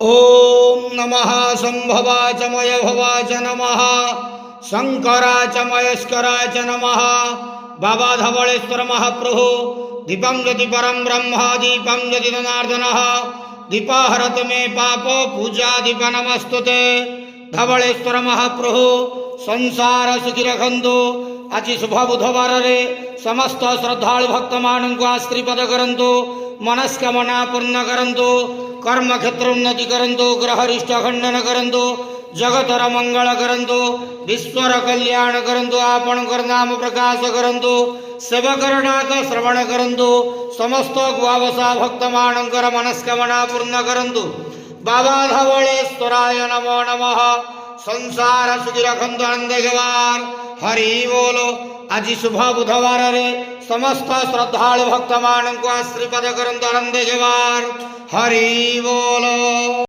ओम नमः संभवाच मय भवाच नमः शंकराच मयस्कराच नमः बाबा धवलेश्वर महाप्रभु दीपं ज्योति परम ब्रह्म दीपं ज्योति जनार्दनः दीपाहरत मे पाप पूजा दीप नमस्तुते धवलेश्वर महाप्रभु संसार सुखी रखंतु आज शुभ बुधवार रे समस्त श्रद्धालु भक्त मानक आशीर्वाद करंतु मनस्कामना पूर्ण करंतु कर्म क्षेत्र उन्नति करंतु ग्रहरिष्ट खंडन करंतु जगतर मंगल करंतु विश्वर कल्याण करंतु आपणकर नाम प्रकाश करंतु सेवकरणाक श्रवण करंतु समस्त गुआवसा भक्त मानकर मनस्कामना पूर्ण करंतु बाबा धवलेश्वराय नमो नमः संसार सुखी रखंतु आनंद जवान हरि बोलो आज शुभ बुधवार रे समस्त श्रद्धालु भक्त मानक आशीर्वाद करंतु आनंद जवान हरि बोलो।